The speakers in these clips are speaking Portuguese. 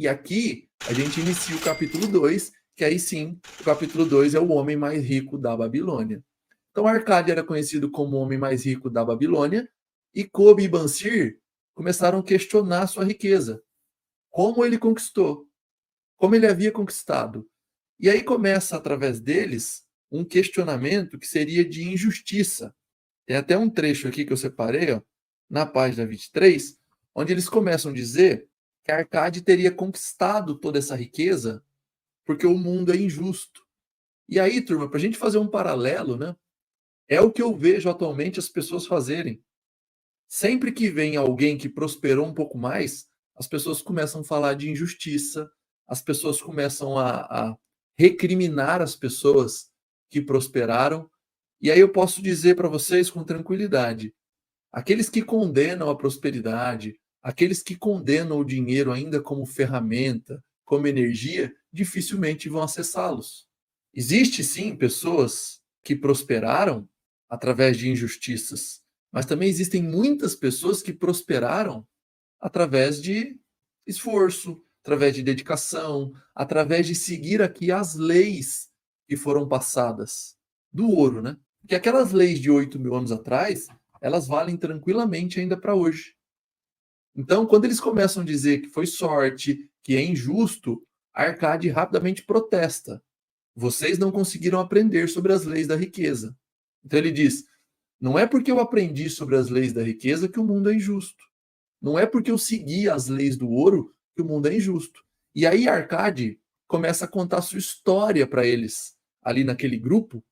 E aqui a gente inicia o capítulo 2, que aí sim, o capítulo 2 é o homem mais rico da Babilônia. Então Arcade era conhecido como o homem mais rico da Babilônia, e Kobe e Bansir começaram a questionar sua riqueza. Como ele conquistou? Como ele havia conquistado? E aí começa, através deles, um questionamento que seria de injustiça. Tem até um trecho aqui que eu separei, ó, na página 23, onde eles começam a dizer que Arcade teria conquistado toda essa riqueza porque o mundo é injusto. E aí, turma, para a gente fazer um paralelo, né? É o que eu vejo atualmente as pessoas fazerem. Sempre que vem alguém que prosperou um pouco mais, as pessoas começam a falar de injustiça, as pessoas começam a recriminar as pessoas que prosperaram. E aí eu posso dizer para vocês com tranquilidade: aqueles que condenam a prosperidade, aqueles que condenam o dinheiro ainda como ferramenta, como energia, dificilmente vão acessá-los. Existe sim pessoas que prosperaram através de injustiças, mas também existem muitas pessoas que prosperaram através de esforço, através de dedicação, através de seguir aqui as leis que foram passadas do ouro, né? Porque aquelas leis de 8.000 anos atrás, elas valem tranquilamente ainda para hoje. Então, quando eles começam a dizer que foi sorte, que é injusto, a Arcade rapidamente protesta. Vocês não conseguiram aprender sobre as leis da riqueza. Então ele diz: não é porque eu aprendi sobre as leis da riqueza que o mundo é injusto. Não é porque eu segui as leis do ouro que o mundo é injusto. E aí Arcade começa a contar sua história para eles, ali naquele grupo,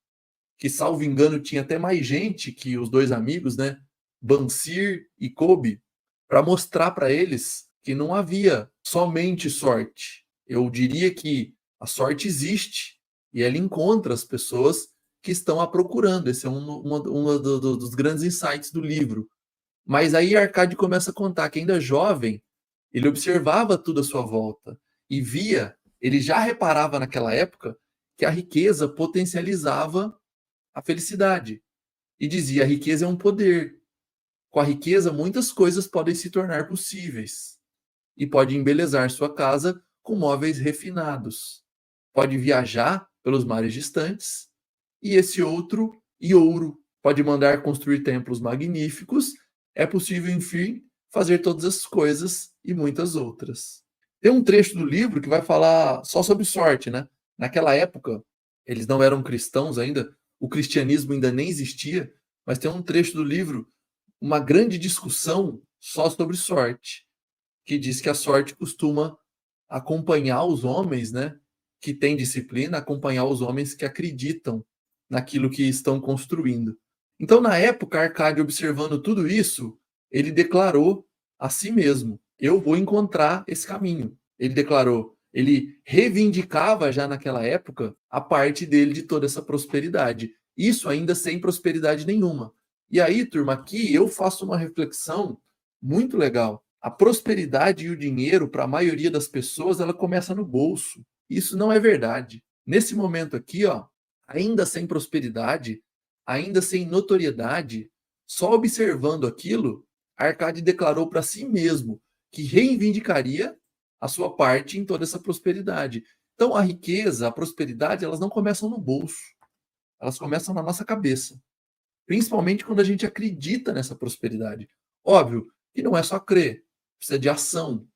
que, salvo engano, tinha até mais gente que os dois amigos, né? Bansir e Kobe, para mostrar para eles que não havia somente sorte. Eu diria que a sorte existe e ela encontra as pessoas que estão a procurando. Esse é um dos grandes insights do livro. Mas aí Arcade começa a contar que ainda jovem, ele observava tudo à sua volta e via, ele já reparava naquela época que a riqueza potencializava a felicidade. E dizia: a riqueza é um poder. Com a riqueza, muitas coisas podem se tornar possíveis. E pode embelezar sua casa com móveis refinados. Pode viajar pelos mares distantes. E esse outro, e ouro, pode mandar construir templos magníficos. É possível, enfim, fazer todas as coisas e muitas outras. Tem um trecho do livro que vai falar só sobre sorte, né? Naquela época, eles não eram cristãos ainda, o cristianismo ainda nem existia, mas tem um trecho do livro, uma grande discussão só sobre sorte, que diz que a sorte costuma acompanhar os homens, né, que têm disciplina, acompanhar os homens que acreditam naquilo que estão construindo. Então, na época, Arcade, observando tudo isso, ele declarou a si mesmo: eu vou encontrar esse caminho. Ele declarou, ele reivindicava já naquela época a parte dele de toda essa prosperidade. Isso ainda sem prosperidade nenhuma. E aí, turma, aqui eu faço uma reflexão muito legal. A prosperidade e o dinheiro, para a maioria das pessoas, ela começa no bolso. Isso não é verdade. Nesse momento aqui, ó, ainda sem prosperidade, ainda sem notoriedade, só observando aquilo, Arcade declarou para si mesmo que reivindicaria a sua parte em toda essa prosperidade. Então, a riqueza, a prosperidade, elas não começam no bolso, elas começam na nossa cabeça. Principalmente quando a gente acredita nessa prosperidade. Óbvio que não é só crer, precisa de ação.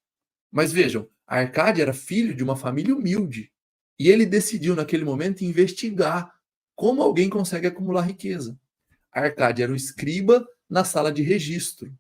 Mas vejam, Arcade era filho de uma família humilde e ele decidiu naquele momento investigar como alguém consegue acumular riqueza. Arcade era um escriba na sala de registro.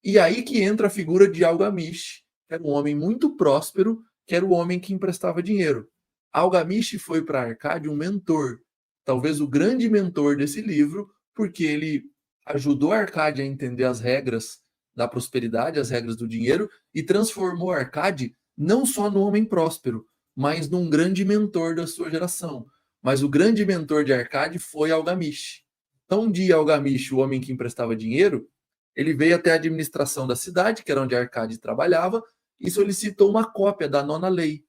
E aí que entra a figura de Algamish, que era um homem muito próspero, que era o homem que emprestava dinheiro. Algamish foi para Arcade um mentor, talvez o grande mentor desse livro, porque ele ajudou Arcade a entender as regras da prosperidade, as regras do dinheiro, e transformou Arcade não só no homem próspero, mas num grande mentor da sua geração. Mas o grande mentor de Arcade foi Algamish. Então, um dia, Algamish, o homem que emprestava dinheiro, ele veio até a administração da cidade, que era onde Arcade trabalhava, e solicitou uma cópia da nona lei.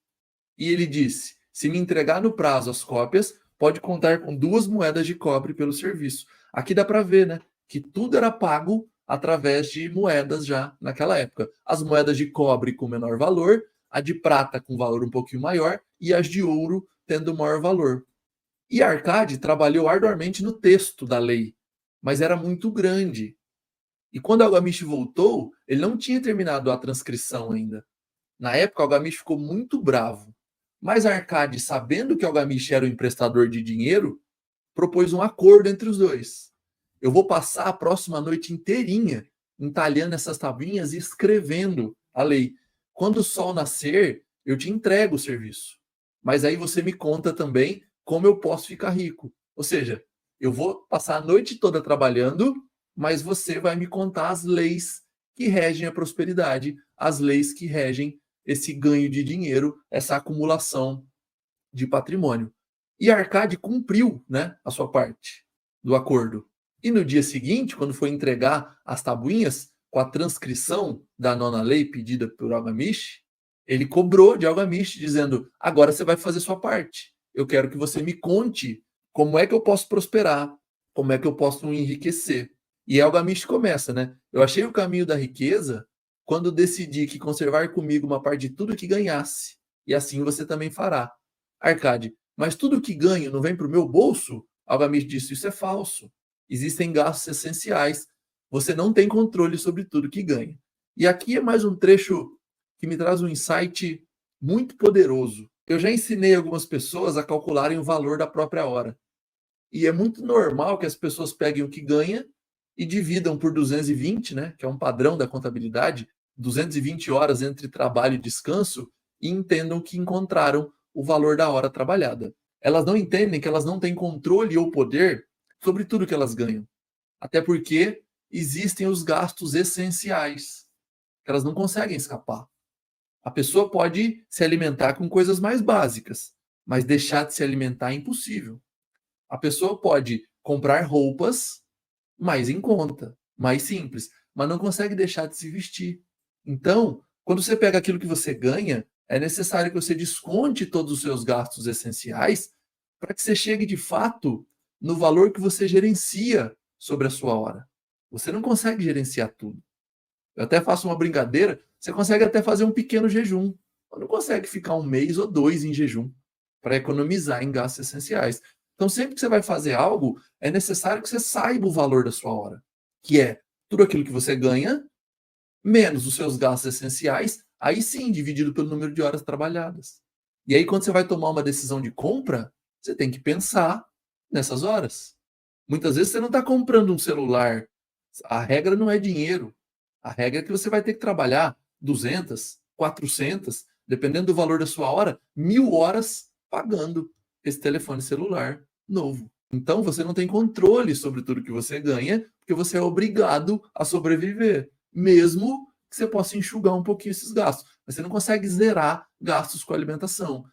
E ele disse: se me entregar no prazo as cópias, pode contar com 2 moedas de cobre pelo serviço. Aqui dá para ver, né, que tudo era pago através de moedas já naquela época. As moedas de cobre com menor valor, a de prata com valor um pouquinho maior e as de ouro tendo maior valor. E Arcade trabalhou arduamente no texto da lei, mas era muito grande. E quando Algamish voltou, ele não tinha terminado a transcrição ainda. Na época, Algamish ficou muito bravo. Mas Arcade, sabendo que Algamish era o emprestador de dinheiro, propôs um acordo entre os dois. Eu vou passar a próxima noite inteirinha entalhando essas tabuinhas e escrevendo a lei. Quando o sol nascer, eu te entrego o serviço. Mas aí você me conta também como eu posso ficar rico. Ou seja, eu vou passar a noite toda trabalhando, mas você vai me contar as leis que regem a prosperidade, as leis que regem esse ganho de dinheiro, essa acumulação de patrimônio. E Arcade cumpriu, né, a sua parte do acordo. E no dia seguinte, quando foi entregar as tabuinhas com a transcrição da nona lei pedida por Algamish, ele cobrou de Algamish, dizendo: agora você vai fazer sua parte. Eu quero que você me conte como é que eu posso prosperar, como é que eu posso enriquecer. E Algamish começa, né? Eu achei o caminho da riqueza quando decidi que conservar comigo uma parte de tudo que ganhasse. E assim você também fará. Arcade, mas tudo que ganho não vem para o meu bolso? Algamish disse: isso é falso. Existem gastos essenciais. Você não tem controle sobre tudo que ganha. E aqui é mais um trecho que me traz um insight muito poderoso. Eu já ensinei algumas pessoas a calcularem o valor da própria hora. E é muito normal que as pessoas peguem o que ganha e dividam por 220, né, que é um padrão da contabilidade, 220 horas entre trabalho e descanso, e entendam que encontraram o valor da hora trabalhada. Elas não entendem que elas não têm controle ou poder sobre tudo que elas ganham. Até porque existem os gastos essenciais, que elas não conseguem escapar. A pessoa pode se alimentar com coisas mais básicas, mas deixar de se alimentar é impossível. A pessoa pode comprar roupas mais em conta, mais simples, mas não consegue deixar de se vestir. Então, quando você pega aquilo que você ganha, é necessário que você desconte todos os seus gastos essenciais para que você chegue de fato no valor que você gerencia sobre a sua hora. Você não consegue gerenciar tudo. Eu até faço uma brincadeira, você consegue até fazer um pequeno jejum, mas não consegue ficar um mês ou dois em jejum para economizar em gastos essenciais. Então, sempre que você vai fazer algo, é necessário que você saiba o valor da sua hora, que é tudo aquilo que você ganha, menos os seus gastos essenciais, aí sim, dividido pelo número de horas trabalhadas. E aí, quando você vai tomar uma decisão de compra, você tem que pensar nessas horas. Muitas vezes você não está comprando um celular. A regra não é dinheiro. A regra é que você vai ter que trabalhar 200, 400, dependendo do valor da sua hora, 1.000 horas pagando esse telefone celular novo. Então você não tem controle sobre tudo que você ganha, porque você é obrigado a sobreviver, mesmo que você possa enxugar um pouquinho esses gastos. Mas você não consegue zerar gastos com alimentação.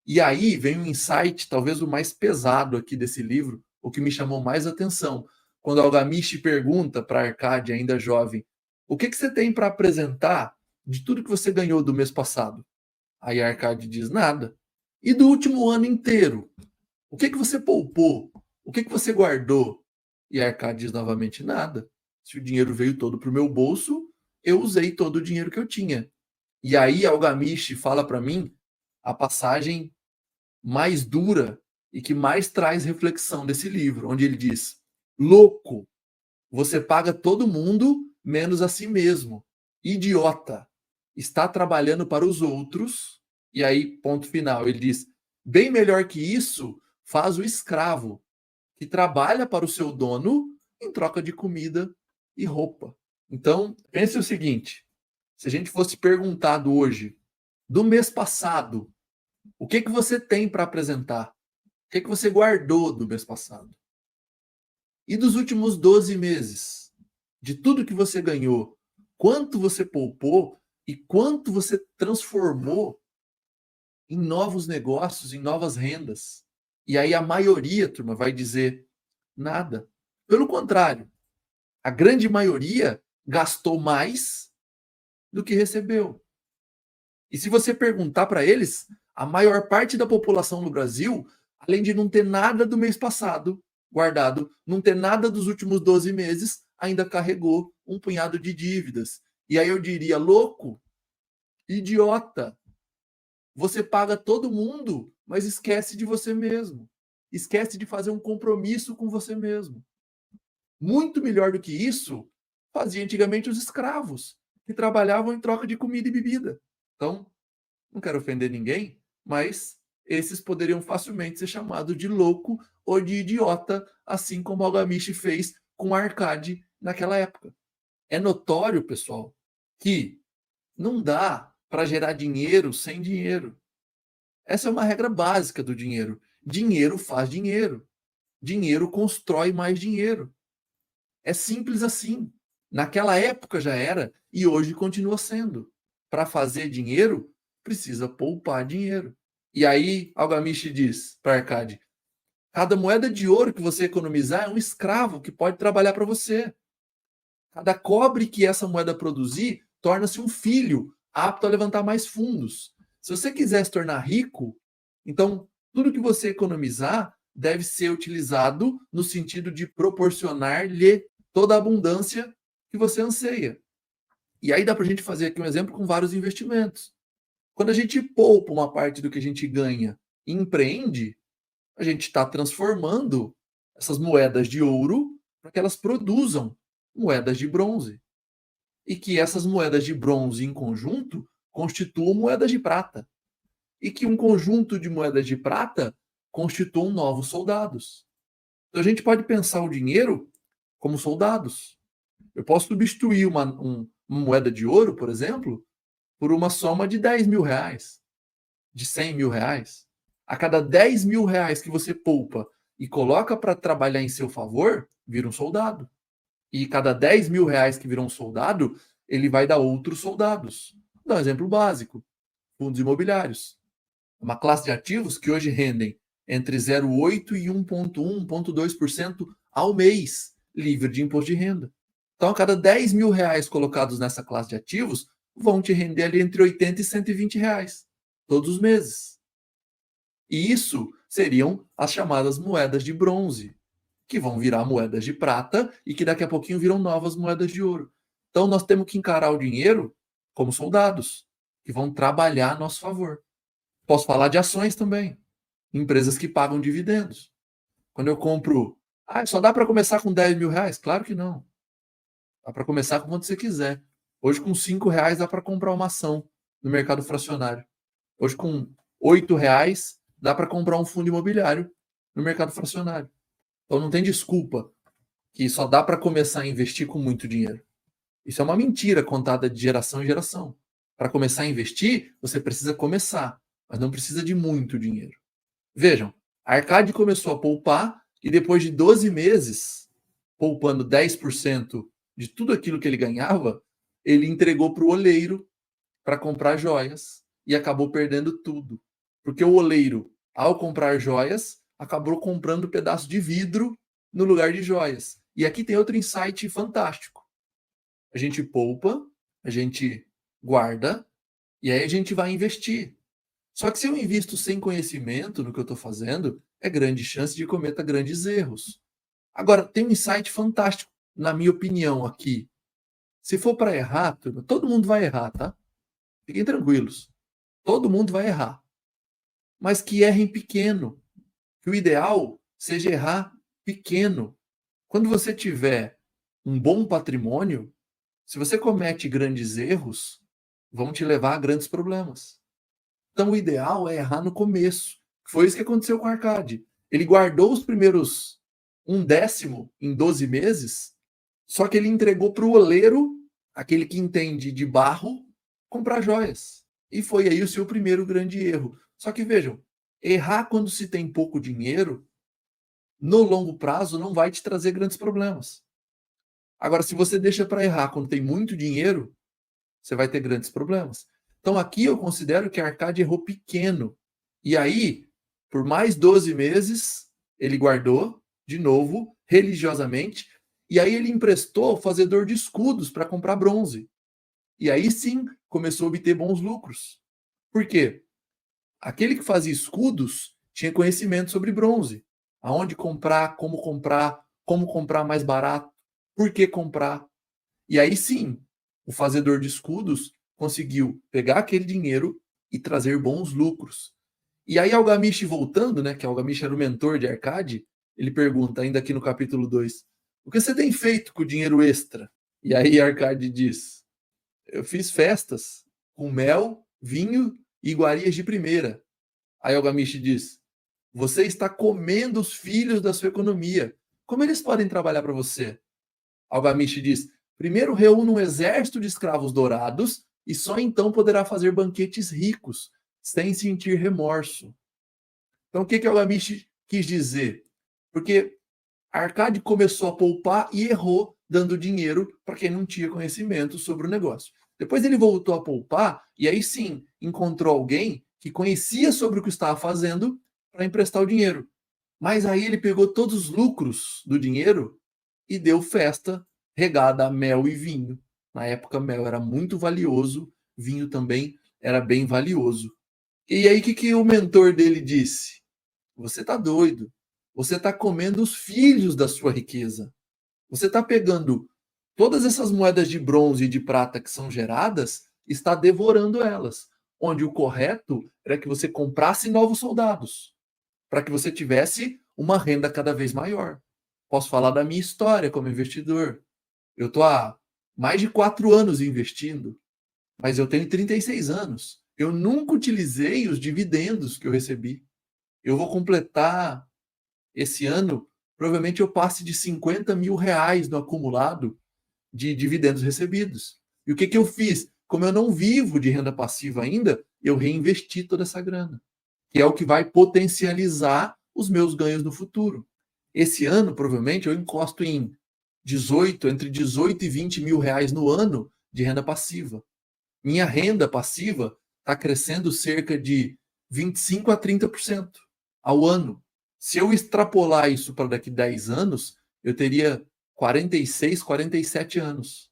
E aí vem um insight, talvez o mais pesado aqui desse livro, o que me chamou mais atenção. Quando Algamish pergunta para Arcade, ainda jovem, o que você tem para apresentar de tudo que você ganhou do mês passado? Aí Arcade diz, nada. E do último ano inteiro? O que você poupou? O que você guardou? E Arcade diz novamente, nada. Se o dinheiro veio todo para o meu bolso, eu usei todo o dinheiro que eu tinha. E aí Algamish fala para mim a passagem mais dura e que mais traz reflexão desse livro, onde ele diz: louco, você paga todo mundo menos a si mesmo. Idiota, está trabalhando para os outros. E aí, ponto final, ele diz: bem melhor que isso faz o escravo, que trabalha para o seu dono em troca de comida e roupa. Então, pense o seguinte: se a gente fosse perguntado hoje, do mês passado, o que você tem para apresentar? O que você guardou do mês passado? E dos últimos 12 meses? De tudo que você ganhou, quanto você poupou e quanto você transformou em novos negócios, em novas rendas? E aí a maioria, turma, vai dizer nada. Pelo contrário, a grande maioria gastou mais do que recebeu. E se você perguntar para eles, a maior parte da população no Brasil, além de não ter nada do mês passado guardado, não ter nada dos últimos 12 meses, ainda carregou um punhado de dívidas. E aí eu diria, louco, idiota, você paga todo mundo, mas esquece de você mesmo. Esquece de fazer um compromisso com você mesmo. Muito melhor do que isso, fazia antigamente os escravos, que trabalhavam em troca de comida e bebida. Então, não quero ofender ninguém, mas esses poderiam facilmente ser chamados de louco ou de idiota, assim como Algamish fez com Arcade naquela época. É notório, pessoal, que não dá para gerar dinheiro sem dinheiro. Essa é uma regra básica do dinheiro. Dinheiro faz dinheiro. Dinheiro constrói mais dinheiro. É simples assim. Naquela época já era e hoje continua sendo. Para fazer dinheiro, precisa poupar dinheiro. E aí, Algamish diz para Arcade: cada moeda de ouro que você economizar é um escravo que pode trabalhar para você. Cada cobre que essa moeda produzir torna-se um filho apto a levantar mais fundos. Se você quiser se tornar rico, então tudo que você economizar deve ser utilizado no sentido de proporcionar-lhe toda a abundância que você anseia. E aí dá para a gente fazer aqui um exemplo com vários investimentos. Quando a gente poupa uma parte do que a gente ganha e empreende, a gente está transformando essas moedas de ouro para que elas produzam moedas de bronze. E que essas moedas de bronze em conjunto constituam moedas de prata. E que um conjunto de moedas de prata constituam novos soldados. Então a gente pode pensar o dinheiro como soldados. Eu posso substituir uma moeda de ouro, por exemplo, por uma soma de 10 mil reais, de 100 mil reais. A cada 10 mil reais que você poupa e coloca para trabalhar em seu favor, vira um soldado. E cada 10 mil reais que virou um soldado, ele vai dar outros soldados. Vou dar um exemplo básico: fundos imobiliários. Uma classe de ativos que hoje rendem entre 0,8% e 1,1%, 1,2% ao mês, livre de imposto de renda. Então, a cada 10 mil reais colocados nessa classe de ativos, vão te render ali entre 80 e 120 reais, todos os meses. E isso seriam as chamadas moedas de bronze, que vão virar moedas de prata e que daqui a pouquinho viram novas moedas de ouro. Então, nós temos que encarar o dinheiro como soldados, que vão trabalhar a nosso favor. Posso falar de ações também, empresas que pagam dividendos. Quando eu compro, só dá para começar com 10 mil reais? Claro que não. Dá para começar com quanto você quiser. Hoje, com 5 reais, dá para comprar uma ação no mercado fracionário. Hoje, com 8 reais, dá para comprar um fundo imobiliário no mercado fracionário. Então, não tem desculpa que só dá para começar a investir com muito dinheiro. Isso é uma mentira contada de geração em geração. Para começar a investir, você precisa começar, mas não precisa de muito dinheiro. Vejam, a Arcade começou a poupar e depois de 12 meses, poupando 10% de tudo aquilo que ele ganhava, ele entregou para o oleiro para comprar joias e acabou perdendo tudo. Porque o oleiro, ao comprar joias, acabou comprando pedaço de vidro no lugar de joias. E aqui tem outro insight fantástico. A gente poupa, a gente guarda, e aí a gente vai investir. Só que se eu invisto sem conhecimento no que eu estou fazendo, é grande chance de cometer grandes erros. Agora, tem um insight fantástico, na minha opinião, aqui. Se for para errar, turma, todo mundo vai errar, tá? Fiquem tranquilos. Todo mundo vai errar. Mas que errem pequeno. Que o ideal seja errar pequeno. Quando você tiver um bom patrimônio, se você comete grandes erros, vão te levar a grandes problemas. Então, o ideal é errar no começo. Foi isso que aconteceu com o Arcade. Ele guardou os primeiros 1/10 em 12 meses, só que ele entregou para o oleiro, aquele que entende de barro, comprar joias. E foi aí o seu primeiro grande erro. Só que vejam, errar quando se tem pouco dinheiro, no longo prazo, não vai te trazer grandes problemas. Agora, se você deixa para errar quando tem muito dinheiro, você vai ter grandes problemas. Então, aqui eu considero que a Arcade errou pequeno. E aí, por mais 12 meses, ele guardou, de novo, religiosamente, e aí ele emprestou ao fazedor de escudos para comprar bronze. E aí sim, começou a obter bons lucros. Por quê? Aquele que fazia escudos tinha conhecimento sobre bronze. Aonde comprar, como comprar mais barato, por que comprar. E aí sim, o fazedor de escudos conseguiu pegar aquele dinheiro, e trazer bons lucros. E aí Algamish voltando, né, que Algamish era o mentor de Arcade, ele pergunta, ainda aqui no capítulo 2, o que você tem feito com o dinheiro extra? E aí Arcade diz, eu fiz festas com mel, vinho e iguarias de primeira. Aí Algamish diz, você está comendo os filhos da sua economia. Como eles podem trabalhar para você? Algamish diz, primeiro reúna um exército de escravos dourados e só então poderá fazer banquetes ricos, sem sentir remorso. Então, o que Algamish quis dizer? Porque Arcade começou a poupar e errou dando dinheiro para quem não tinha conhecimento sobre o negócio. Depois ele voltou a poupar e aí sim encontrou alguém que conhecia sobre o que estava fazendo para emprestar o dinheiro. Mas aí ele pegou todos os lucros do dinheiro e deu festa regada a mel e vinho. Na época, mel era muito valioso, vinho também era bem valioso. E aí, o que o mentor dele disse? Você está doido. Você está comendo os filhos da sua riqueza. Você está pegando todas essas moedas de bronze e de prata que são geradas, está devorando elas. Onde o correto era que você comprasse novos soldados, para que você tivesse uma renda cada vez maior. Posso falar da minha história como investidor. Eu estou há mais de 4 anos investindo, mas eu tenho 36 anos. Eu nunca utilizei os dividendos que eu recebi. Eu vou completar esse ano, provavelmente eu passe de 50 mil reais no acumulado de dividendos recebidos. E o que eu fiz? Como eu não vivo de renda passiva ainda, eu reinvesti toda essa grana, que é o que vai potencializar os meus ganhos no futuro. Esse ano, provavelmente, eu encosto em entre 18 e 20 mil reais no ano de renda passiva. Minha renda passiva está crescendo cerca de 25 a 30% ao ano. Se eu extrapolar isso para daqui a 10 anos, eu teria 46, 47 anos.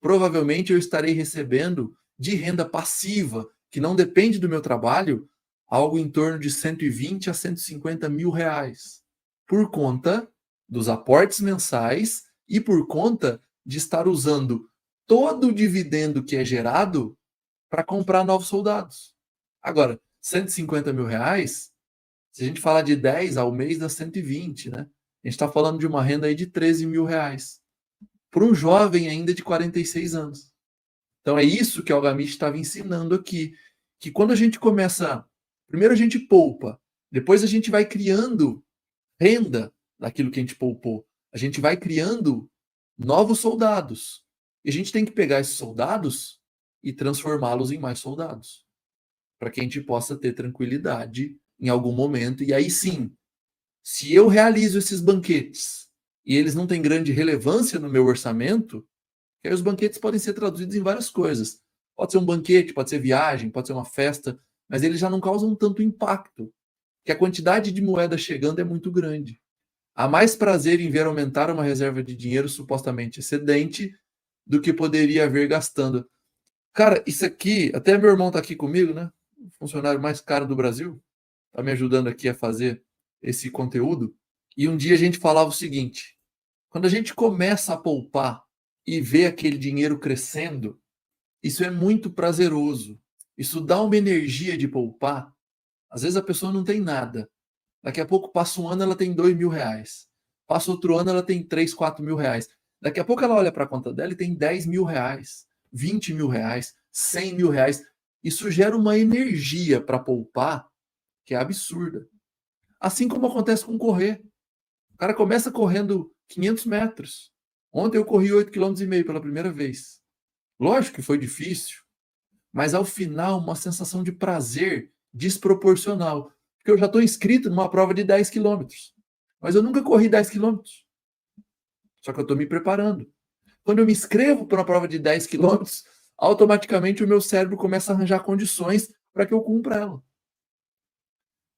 Provavelmente eu estarei recebendo de renda passiva, que não depende do meu trabalho, algo em torno de 120 a 150 mil reais, por conta dos aportes mensais e por conta de estar usando todo o dividendo que é gerado para comprar novos soldados. Agora, 150 mil reais, se a gente falar de 10 ao mês, dá 120, né? A gente está falando de uma renda aí de 13 mil reais. Para um jovem ainda de 46 anos. Então é isso que o Algamish estava ensinando aqui. Que quando a gente começa. Primeiro a gente poupa, depois a gente vai criando renda daquilo que a gente poupou. A gente vai criando novos soldados. E a gente tem que pegar esses soldados e transformá-los em mais soldados. Para que a gente possa ter tranquilidade em algum momento. E aí sim, se eu realizo esses banquetes e eles não têm grande relevância no meu orçamento, que aí os banquetes podem ser traduzidos em várias coisas. Pode ser um banquete, pode ser viagem, pode ser uma festa, mas eles já não causam tanto impacto, que a quantidade de moeda chegando é muito grande. Há mais prazer em ver aumentar uma reserva de dinheiro supostamente excedente do que poderia haver gastando. Cara, isso aqui, até meu irmão tá aqui comigo, né? O funcionário mais caro do Brasil, tá me ajudando aqui a fazer esse conteúdo. E um dia a gente falava o seguinte: quando a gente começa a poupar e vê aquele dinheiro crescendo, isso é muito prazeroso. Isso dá uma energia de poupar. Às vezes a pessoa não tem nada. Daqui a pouco passa um ano, ela tem 2 mil reais. Passa outro ano, ela tem 3, 4 mil reais. Daqui a pouco ela olha para a conta dela e tem 10 mil reais, 20 mil reais, 100 mil reais. Isso gera uma energia para poupar que é absurda. Assim como acontece com correr. O cara começa correndo 500 metros. Ontem eu corri 8,5 km pela primeira vez. Lógico que foi difícil, mas ao final uma sensação de prazer desproporcional. Porque eu já estou inscrito numa prova de 10 quilômetros. Mas eu nunca corri 10 quilômetros. Só que eu estou me preparando. Quando eu me inscrevo para uma prova de 10 quilômetros, automaticamente o meu cérebro começa a arranjar condições para que eu cumpra ela.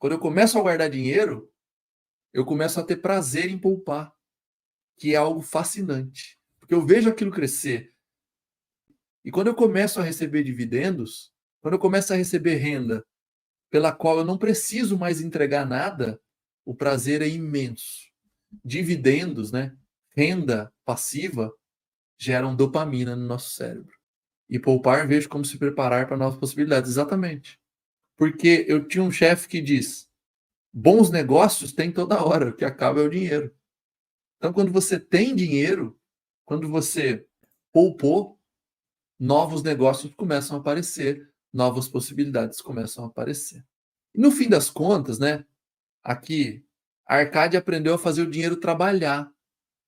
Quando eu começo a guardar dinheiro, eu começo a ter prazer em poupar, que é algo fascinante. Porque eu vejo aquilo crescer. E quando eu começo a receber dividendos, quando eu começo a receber renda pela qual eu não preciso mais entregar nada, o prazer é imenso. Dividendos, né? Renda passiva geram dopamina no nosso cérebro. E poupar vejo como se preparar para novas possibilidades. Exatamente. Porque eu tinha um chefe que diz: bons negócios tem toda hora, o que acaba é o dinheiro. Então, quando você tem dinheiro, quando você poupou, novos negócios começam a aparecer, novas possibilidades começam a aparecer. E no fim das contas, né, aqui, a Arcade aprendeu a fazer o dinheiro trabalhar.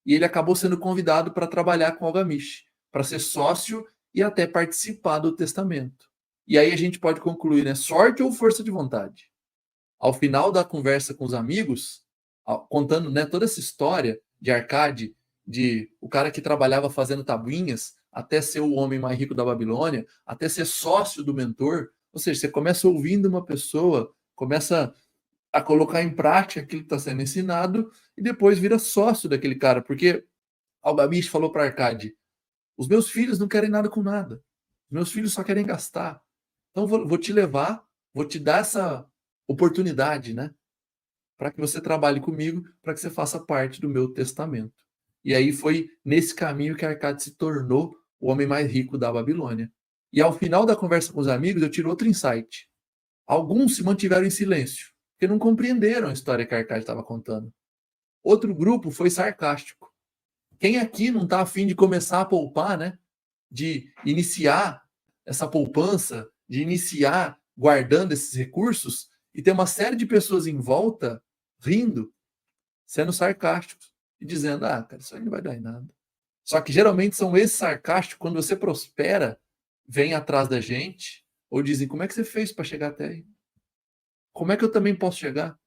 E ele acabou sendo convidado para trabalhar com o Algamish, para ser sócio e até participar do testamento. E aí a gente pode concluir, né, sorte ou força de vontade. Ao final da conversa com os amigos, contando, né, toda essa história de Arcade, de o cara que trabalhava fazendo tabuinhas, até ser o homem mais rico da Babilônia, até ser sócio do mentor. Ou seja, você começa ouvindo uma pessoa, começa a colocar em prática aquilo que está sendo ensinado e depois vira sócio daquele cara, porque Algamish falou para Arcade: os meus filhos não querem nada com nada, os meus filhos só querem gastar. Então vou te levar, vou te dar essa oportunidade, né, para que você trabalhe comigo, para que você faça parte do meu testamento. E aí foi nesse caminho que Arcade se tornou o homem mais rico da Babilônia. E ao final da conversa com os amigos, eu tiro outro insight. Alguns se mantiveram em silêncio, porque não compreenderam a história que Arcade estava contando. Outro grupo foi sarcástico. Quem aqui não está afim de começar a poupar, né? De iniciar essa poupança, de iniciar guardando esses recursos e ter uma série de pessoas em volta rindo, sendo sarcásticos e dizendo: ah, cara, isso aí não vai dar em nada. Só que geralmente são esses sarcásticos, quando você prospera, vêm atrás da gente ou dizem: como é que você fez para chegar até aí? Como é que eu também posso chegar?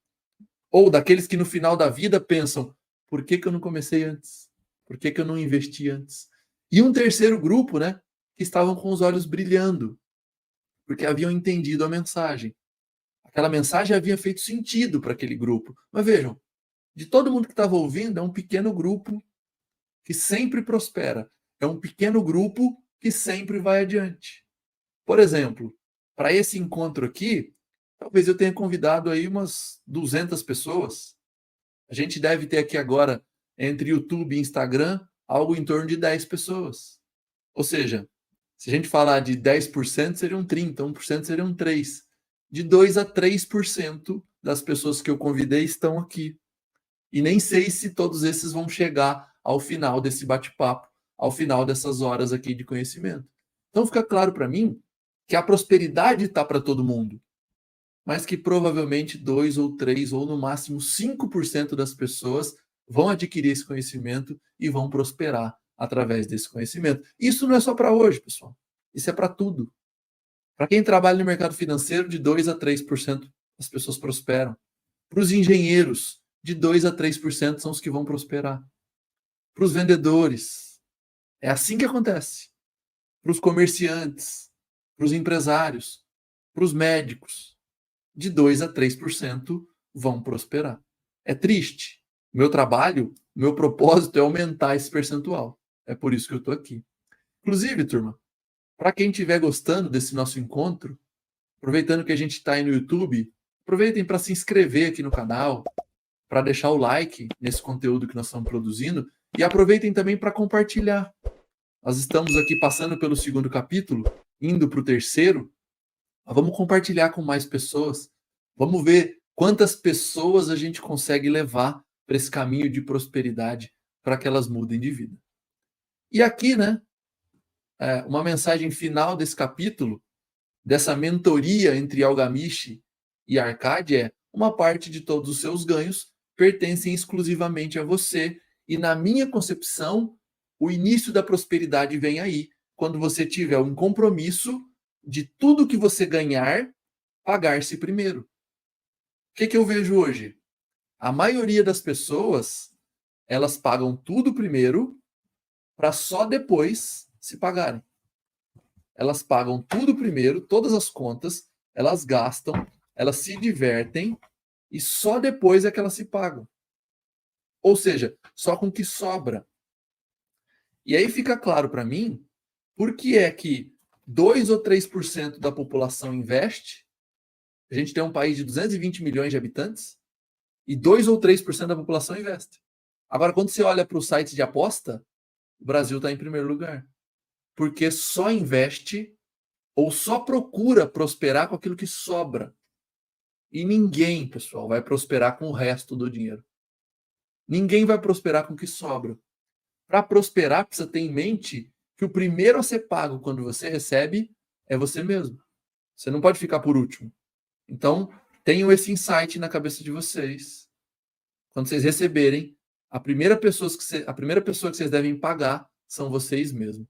Ou daqueles que no final da vida pensam: por que eu não comecei antes? Por que eu não investi antes? E um terceiro grupo, né, que estavam com os olhos brilhando, porque haviam entendido a mensagem. Aquela mensagem havia feito sentido para aquele grupo. Mas vejam, de todo mundo que estava ouvindo, é um pequeno grupo que sempre prospera. É um pequeno grupo que sempre vai adiante. Por exemplo, para esse encontro aqui, talvez eu tenha convidado aí umas 200 pessoas. A gente deve ter aqui agora, entre YouTube e Instagram, algo em torno de 10 pessoas. Ou seja, se a gente falar de 10%, seriam 30, 1% seriam 3. De 2 a 3% das pessoas que eu convidei estão aqui. E nem sei se todos esses vão chegar ao final desse bate-papo, ao final dessas horas aqui de conhecimento. Então fica claro para mim que a prosperidade está para todo mundo, mas que provavelmente 2 ou 3 ou no máximo 5% das pessoas vão adquirir esse conhecimento e vão prosperar através desse conhecimento. Isso não é só para hoje, pessoal. Isso é para tudo. Para quem trabalha no mercado financeiro, de 2 a 3% as pessoas prosperam. Para os engenheiros, de 2 a 3% são os que vão prosperar. Para os vendedores, é assim que acontece. Para os comerciantes, para os empresários, para os médicos, de 2 a 3% vão prosperar. É triste. Meu trabalho, meu propósito é aumentar esse percentual. É por isso que eu estou aqui. Inclusive, turma, para quem estiver gostando desse nosso encontro, aproveitando que a gente está aí no YouTube, aproveitem para se inscrever aqui no canal, para deixar o like nesse conteúdo que nós estamos produzindo e aproveitem também para compartilhar. Nós estamos aqui passando pelo segundo capítulo, indo para o terceiro. Vamos compartilhar com mais pessoas. Vamos ver quantas pessoas a gente consegue levar para esse caminho de prosperidade para que elas mudem de vida. E aqui, né, uma mensagem final desse capítulo, dessa mentoria entre Algamish e Arcade é: uma parte de todos os seus ganhos pertencem exclusivamente a você e, na minha concepção, o início da prosperidade vem aí, quando você tiver um compromisso de tudo que você ganhar, pagar-se primeiro. O que eu vejo hoje? A maioria das pessoas, elas pagam tudo primeiro para só depois se pagarem. Elas pagam tudo primeiro, todas as contas, elas gastam, elas se divertem e só depois é que elas se pagam. Ou seja, só com o que sobra. E aí fica claro para mim por que é que 2 ou 3% da população investe. A gente tem um país de 220 milhões de habitantes e 2 ou 3% da população investe. Agora, quando você olha para o site de aposta, o Brasil está em primeiro lugar. Porque só investe ou só procura prosperar com aquilo que sobra. E ninguém, pessoal, vai prosperar com o resto do dinheiro. Ninguém vai prosperar com o que sobra. Para prosperar, precisa ter em mente que o primeiro a ser pago quando você recebe é você mesmo. Você não pode ficar por último. Então, tenham esse insight na cabeça de vocês. Quando vocês receberem, a primeira pessoa que vocês devem pagar são vocês mesmos.